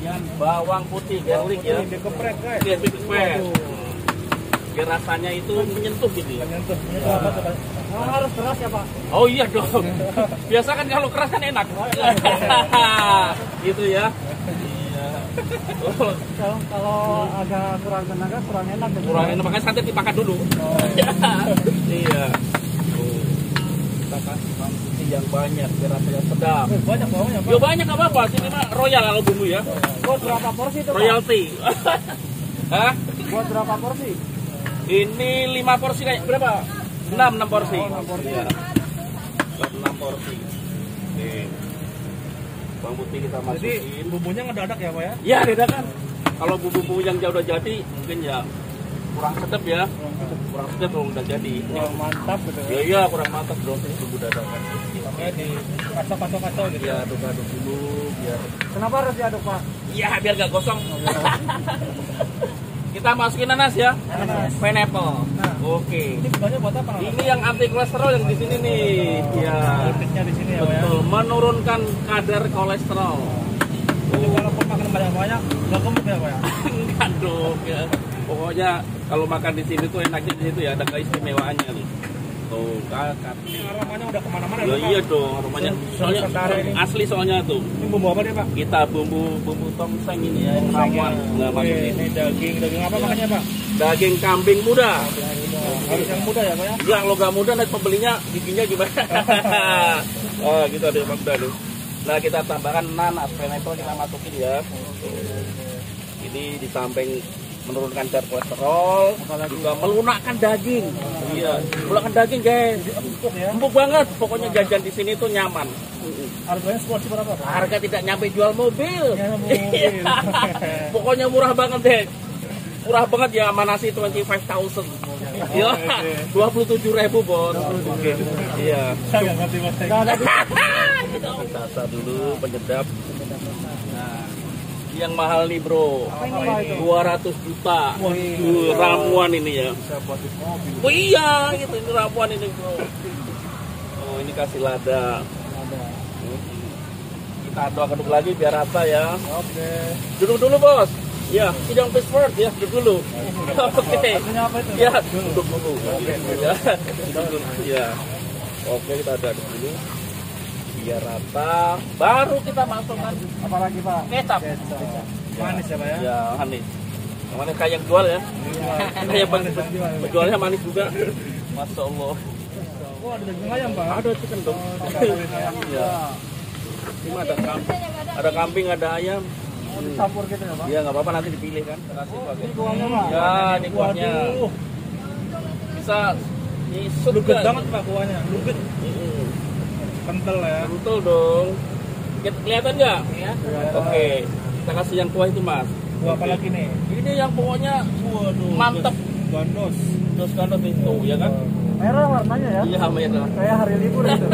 Kemudian bawang putih garlic ya. Dikeprek guys. Biar dikeprek. Biar rasanya itu menyentuh gitu ya. Menyentuh apa tuh Pak? Harus keras ya Pak? Oh iya dong. Biasa kan kalau keras kan enak. Gitu ya. Iya. Kalau agak kurang tenaga kurang enak. Kurang enak, makanya santai dipakai dulu. Oh, iya. Tuh. Kita kasih bawang putih yang banyak biar rasanya sedap. banyak bawangnya Pak. Ya banyak nggak apa-apa, sini mah royal kalau bumbu ya. Buat berapa porsi itu Pak? Royalty. Hah? Buat berapa porsi? Ini 5 porsi kayak berapa? 6 porsi. Oh, 6 porsi. Iya. 6 porsi. Oke. Bawang putih kita Jadi masukin. bumbunya ngedadak ya Pak ya? Ya, dadakan. Kalau bumbu-bumbu yang udah jadi mungkin ya kurang sedap ya. Kurang sedap kalau udah jadi. Kurang mantap gitu Ya iya, kurang mantap dong ini bumbu dadakan. Makanya di kacau-kacau gitu Ya, aduk-aduk dulu biar Kenapa harus diaduk Pak? ya biar gak gosong. Kita masukin nanas ya. Nanas. Pineapple. Nah. Oke. Ini gunanya buat apa? Ini yang anti kolesterol yang di sini nih. Ya. Kritiknya di sini ya Pak ya? Betul, menurunkan kadar kolesterol. Jadi walaupun makan banyak-banyak, nggak gemuk ya Pak ya? Enggak dong ya. Pokoknya kalau makan di sini tuh enaknya di situ ya, ada keistimewaannya nih. Tuh, kakak. Ini aromanya udah kemana-mana Ya Pak? iya dong, aromanya soalnya Sementara ini. asli soalnya tuh. Ini bumbu apa dia Pak? Kita bumbu tongseng ini ya, yang ramuan. Nggak Wih, masukin. ini daging apa makannya Pak? Daging kambing muda. Harus yang muda ya Pak ya? Ya kalau nggak muda nanti pembelinya giginya gimana? Oh gitu ada yang muda tuh. Nah kita tambahkan nanas, pineapple kita masukin ya. Ini di samping menurunkan kadar kolesterol, juga melunakkan daging. Iya, melunakkan daging guys. Empuk ya? Empuk banget. Pokoknya jajan di sini tuh nyaman. Harganya seporsi berapa Pak? Harga tidak nyampe jual mobil. Ya, mobil. Pokoknya murah banget deh. Murah banget ya sama nasi 25.000. Ya, 27.000 bos. Oke. Iya. Saya nggak ngerti Mas. Kita sasa dulu penyedap. Nah, yang mahal nih bro, Apa ini Pak itu? 200 juta. Ramuan ini ya. Bisa buat di mobil. Oh iya, gitu ini ramuan ini bro. Oh ini kasih lada. Ada. Kita aduk-aduk lagi biar rata ya. Oke. Duduk dulu bos. Ya, sidang face first ya, duduk dulu. Oke. Artinya apa itu? Ya, duduk dulu. Ya, duduk dulu. Ya. Oke, kita aduk dulu. Biar rata, baru kita masukkan Apalagi Pak? kecap. Kecap. Manis ya Pak ya? Ya, manis. Yang manis kayak yang jual ya. Kayak penjualnya manis juga. Masya Allah. Oh ada daging ayam Pak? Ada chicken dong. Daging ayam. Ya. Ini ada kambing, ada ayam. Oh, dicampur gitu ya Pak? Iya nggak apa-apa nanti dipilih kan. Kasih pakai. Ini kuahnya Pak? Ya, ini kuahnya. Waduh. Bisa nyisut Luget kan? banget Pak kuahnya. Luget. Kental ya. Betul dong. Kelihatan nggak? Ya. Oke. Kita kasih yang kuah itu mas. Kuah apa lagi nih? Ini yang pokoknya Waduh. mantep. Gandos. Terus kan itu ya kan? Merah warnanya ya? Iya merah. Kayak hari libur itu.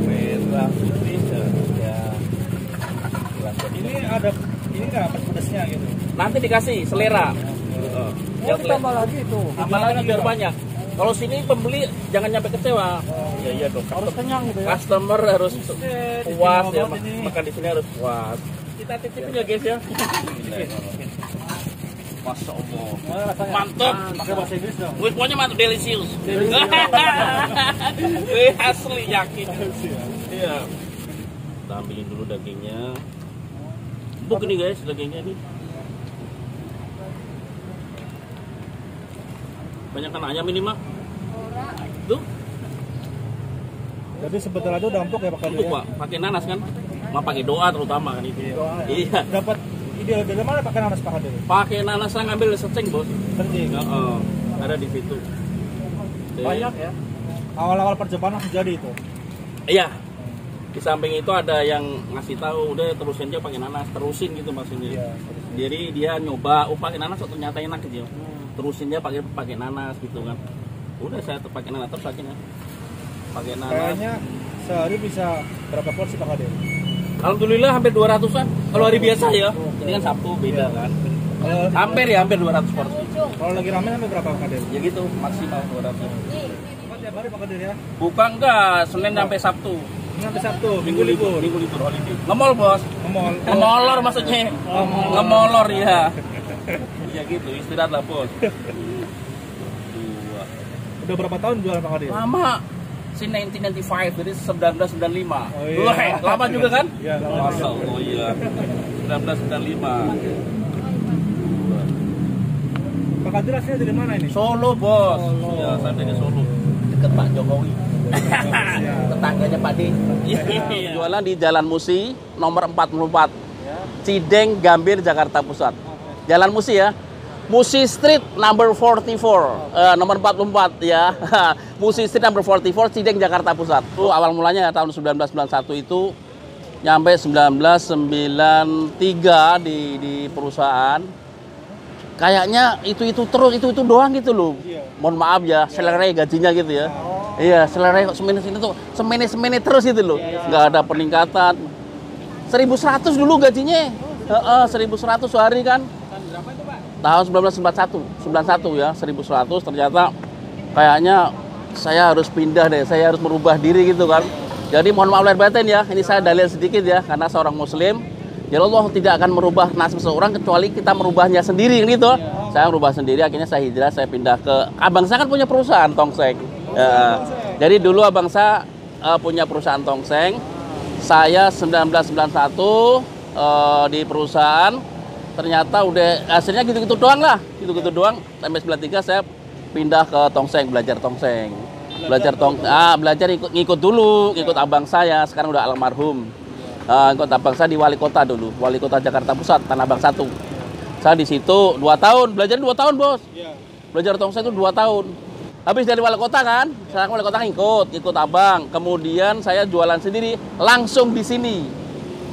Merah putih ya. Ini ada ini nggak pedasnya gitu? Nanti dikasih selera. Oh, Yang ditambah lagi itu. tambah lagi biar banyak. Kalau sini pembeli jangan nyampe kecewa. Iya iya dong. Harus kenyang gitu ya. Customer harus puas ya, banget ini. makan di sini harus puas. Kita titipin ya guys ya. Masya Allah. Mantap. Pakai bahasa Inggris dong. Wih, pokoknya mantap, delicious. Wih, asli yakin. Iya. Kita ambilin dulu dagingnya. Empuk nih guys, dagingnya nih. Banyak kan ayam ini mah. Tuh, Jadi sebetulnya aja udah empuk ya Pak. empuk pak. Pakai nanas kan? Mau pakai doa terutama kan itu. Iya. Dapat ide dari mana pakai nanas Pak Hadir? Pakai nanas saya ngambil seceng bos. Penting. Ada di situ. Banyak ya. Awal-awal percobaan langsung jadi itu. Iya. Di samping itu ada yang ngasih tahu udah terusin aja pakai nanas, terusin gitu maksudnya. Iya. Jadi dia nyoba, pakai nanas kok ternyata enak gitu. Terusin dia pakai nanas gitu kan. Udah saya pakai nanas terus akhirnya. Pakai nanas. Kayaknya sehari bisa berapa porsi Pak Hadir? Alhamdulillah hampir 200-an. Kalau hari biasa ya. Ini kan Sabtu beda kan. Hampir 200 porsi. Kalau lagi rame sampai berapa Pak Hadir? Ya gitu, maksimal 200. Tiap hari Pak Hadir ya? Bukan enggak, Senin sampai Sabtu. Senin sampai Sabtu, minggu libur. Minggu libur holiday. Ngemol, Bos. Ngemol. Ngemolor maksudnya. Ngemolor ya. Ya gitu, istirahat lah, Bos. Udah berapa tahun jualan Pak Kadir? Lama. Since 1995, jadi 1995. Oh, iya. Lama juga kan? Iya, lama. Masya Allah, iya. 1995. Pak Kadir aslinya dari mana ini? Solo, Bos. Solo. Ya, saya dari Solo. Dekat Pak Jokowi. Tetangganya Pak D. Jualan di Jalan Musi, nomor 44. Cideng, Gambir, Jakarta Pusat. Jalan Musi ya. Musi Street number 44, nomor 44 ya. Musi Street number 44, Cideng, Jakarta Pusat. Itu awal mulanya tahun 1991 itu nyampe 1993 di perusahaan. Kayaknya itu terus itu doang gitu loh. Mohon maaf ya, selera gajinya gitu ya. Iya, selera kok semene terus gitu loh. Nggak ada peningkatan. 1.100 dulu gajinya. 1.100 sehari kan. Tahun 1991 ya, 1.100. Ternyata kayaknya saya harus pindah deh, saya harus merubah diri gitu kan. Jadi mohon maaf lahir batin ya, ini saya dalil sedikit ya, karena seorang muslim, ya Allah tidak akan merubah nasib seseorang kecuali kita merubahnya sendiri gitu. Saya merubah sendiri, akhirnya saya hijrah, saya pindah ke abang saya kan punya perusahaan tongseng. Jadi dulu abang saya punya perusahaan tongseng. Saya 1991 di perusahaan, ternyata udah hasilnya gitu-gitu doang lah, gitu-gitu doang. Sampai 93 saya pindah ke tongseng, belajar tongseng. Belajar ngikut dulu, ngikut abang saya, sekarang udah almarhum. Ikut abang saya di wali kota dulu, wali kota Jakarta Pusat, Tanah Abang 1. Saya di situ 2 tahun, belajar 2 tahun, Bos. Belajar tongseng itu 2 tahun. Habis dari wali kota kan, saya wali kota ikut abang. Kemudian saya jualan sendiri langsung di sini.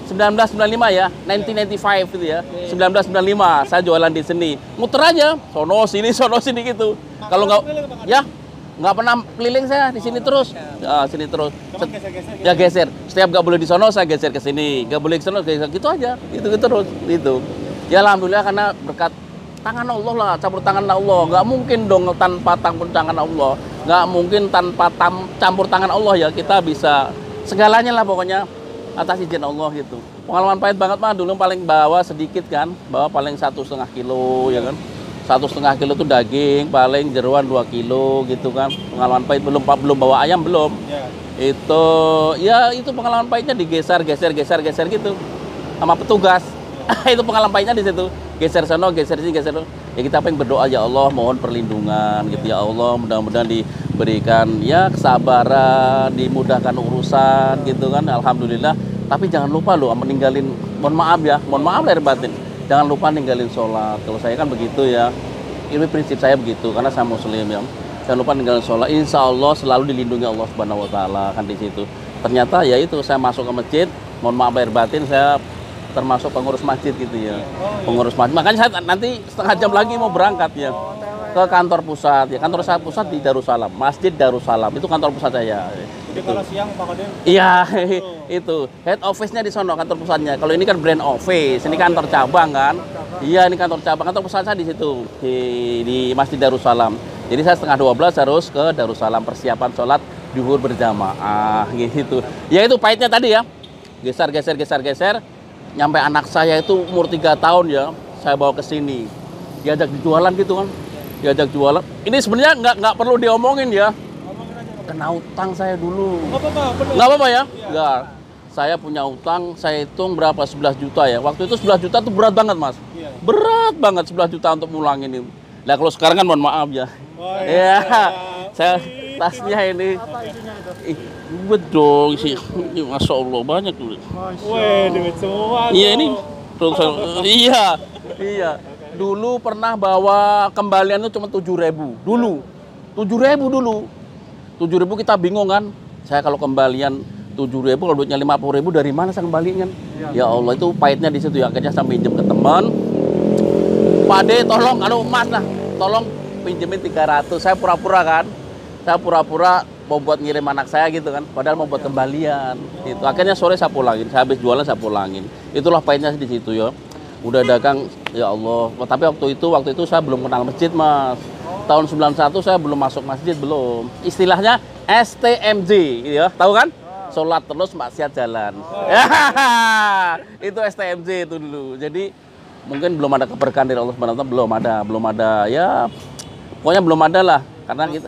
1995 ya, 1995 itu ya. 1995 saya jualan di sini. Muter aja, sono sini gitu. Kalau nggak ya nggak pernah keliling saya di sini terus. Sini terus. Ya geser. Setiap nggak boleh di sono saya geser ke sini. Nggak boleh ke sono geser gitu aja. Gitu terus gitu. Ya alhamdulillah karena berkat tangan Allah lah, campur tangan Allah. Nggak mungkin dong tanpa campur tangan Allah. Nggak mungkin tanpa campur tangan Allah ya kita bisa segalanya lah pokoknya atas izin Allah gitu. Pengalaman pahit banget mah dulu paling bawa sedikit kan, bawa paling 1,5 kilo ya kan. 1,5 kilo itu daging, paling jeruan 2 kilo gitu kan. Pengalaman pahit belum bawa ayam belum. Itu ya itu pengalaman pahitnya digeser gitu sama petugas. Itu pengalaman pahitnya di situ. Geser sono, geser sini, geser sono. Ya kita pengen berdoa ya Allah mohon perlindungan gitu ya Allah, mudah-mudahan diberikan ya kesabaran, dimudahkan urusan gitu kan. Alhamdulillah. Tapi jangan lupa loh meninggalin, mohon maaf lahir batin. Jangan lupa ninggalin sholat. Kalau saya kan begitu ya. Ini prinsip saya begitu karena saya muslim ya. Jangan lupa ninggalin sholat. Insya Allah selalu dilindungi Allah Subhanahu Wa Taala kan di situ. Ternyata ya itu saya masuk ke masjid, mohon maaf lahir batin saya termasuk pengurus masjid gitu ya. Pengurus masjid. Makanya saya nanti setengah jam lagi mau berangkat ya ke kantor pusat ya. Kantor saya pusat di Darussalam, Masjid Darussalam. Itu kantor pusat saya. Jadi kalau siang Pak Kadir? Iya, itu head office-nya di sono kantor pusatnya. Kalau ini kan brand office, ini kantor cabang kan. Iya, ini kantor cabang. Kantor pusat saya di situ di Masjid Darussalam. Jadi saya setengah 12 harus ke Darussalam persiapan sholat zuhur berjamaah gitu. Ya itu pahitnya tadi ya. Geser. Nyampe anak saya itu umur 3 tahun ya, saya bawa ke sini. Diajak jualan gitu kan. Diajak jualan. Ini sebenarnya nggak perlu diomongin ya. Kena utang saya dulu. Nggak apa-apa ya? Nggak. Saya punya utang, saya hitung berapa 11 juta ya. Waktu itu 11 juta tuh berat banget mas. Berat banget 11 juta untuk mulangin ini. Nah kalau sekarang kan mohon maaf ya. Ya, saya tasnya ini. Betul sih, masya Allah banyak tuh. Wih, duit semua. Iya ini, iya. Dulu pernah bawa kembalian itu cuma 7.000 dulu. 7.000 dulu. 7.000 kita bingung kan. Saya kalau kembalian 7.000 kalau duitnya 50.000 dari mana saya kembaliin kan? Ya Allah itu pahitnya di situ ya. Akhirnya saya pinjam ke teman. Pak De tolong, mas lah, tolong pinjemin 300. Saya pura-pura kan. Saya pura-pura mau buat ngirim anak saya gitu kan, padahal mau buat kembalian. Itu akhirnya sore saya pulangin, saya habis jualan saya pulangin. Itulah pahitnya di situ ya. Udah dagang, ya Allah. Tapi waktu itu saya belum kenal masjid mas. Tahun 91 saya belum masuk masjid belum. Istilahnya STMJ, ya tahu kan? sholat terus maksiat jalan. Itu STMJ itu dulu. Jadi mungkin belum ada keberkahan dari Allah Subhanahu wa taala, belum ada ya pokoknya belum ada lah karena kita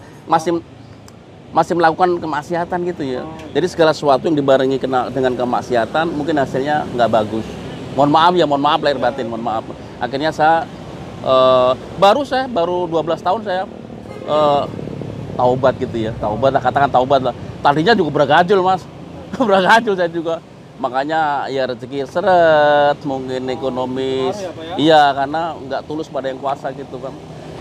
masih melakukan kemaksiatan gitu ya. Jadi segala sesuatu yang dibarengi dengan kemaksiatan mungkin hasilnya nggak bagus. Mohon maaf lahir batin, mohon maaf. Akhirnya saya baru 12 tahun saya taubat gitu ya. Taubat lah, katakan taubat lah. Tadinya juga bergajul Mas. Bergajul saya juga. Makanya ya rezeki seret, mungkin ekonomis. Iya, karena nggak tulus pada yang kuasa gitu kan.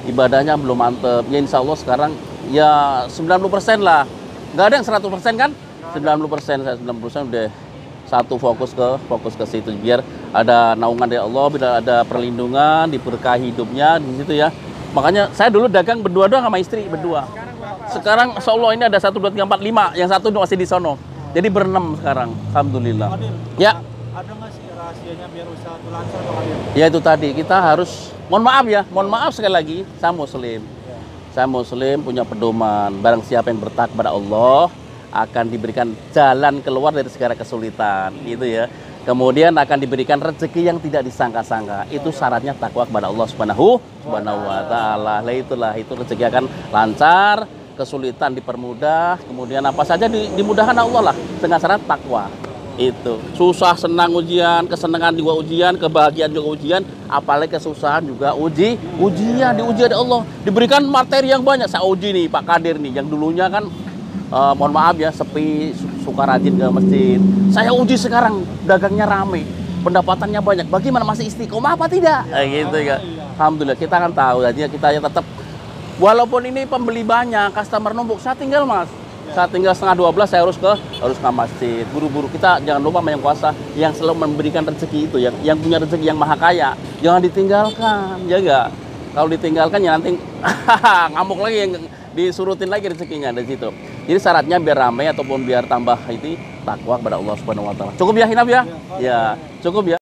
Ibadahnya belum mantep. Ya insya Allah sekarang ya 90% lah. Nggak ada yang 100% kan? 90%, saya 90% udah fokus ke situ biar ada naungan dari Allah, biar ada perlindungan, diberkahi hidupnya di situ ya. Makanya saya dulu dagang berdua doang sama istri berdua. Sekarang insya Allah ini ada 1, 2, 3, 4, 5, yang satu masih di sono. Jadi berenam sekarang, alhamdulillah. Hadir, Ya. ada nggak sih rahasianya biar usaha itu lancar Bang Hadir? Ya itu tadi kita harus, mohon maaf sekali lagi, saya muslim. Saya muslim punya pedoman, barang siapa yang bertakwa kepada Allah akan diberikan jalan keluar dari segala kesulitan, gitu ya. Kemudian akan diberikan rezeki yang tidak disangka-sangka. Itu syaratnya takwa kepada Allah Subhanahu wa taala. Itulah itu rezeki akan lancar, kesulitan dipermudah, kemudian apa saja dimudahkan Allah lah dengan syarat takwa. Itu susah senang ujian, kesenangan juga ujian, kebahagiaan juga ujian, apalagi kesusahan juga diuji oleh Allah. Diberikan materi yang banyak. Saya uji nih Pak Kadir nih, yang dulunya kan mohon maaf ya sepi, suka rajin ke masjid. Saya uji sekarang dagangnya rame, pendapatannya banyak. Bagaimana, masih istiqomah apa tidak? Gitu ya. Alhamdulillah kita kan tahu, jadi kita ya tetap walaupun ini pembeli banyak, customer numpuk, saya tinggal Mas. Saya tinggal 11:30 saya harus ke masjid. Buru-buru. Kita jangan lupa Yang Kuasa yang selalu memberikan rezeki itu, yang punya rezeki yang maha kaya. Jangan ditinggalkan, ya enggak? Kalau ditinggalkan ya nanti ngamuk lagi, yang disurutin lagi rezekinya dari situ. Jadi syaratnya biar ramai ataupun biar tambah itu takwa kepada Allah Subhanahu wa taala. Cukup ya Hinab ya? Ya, cukup ya.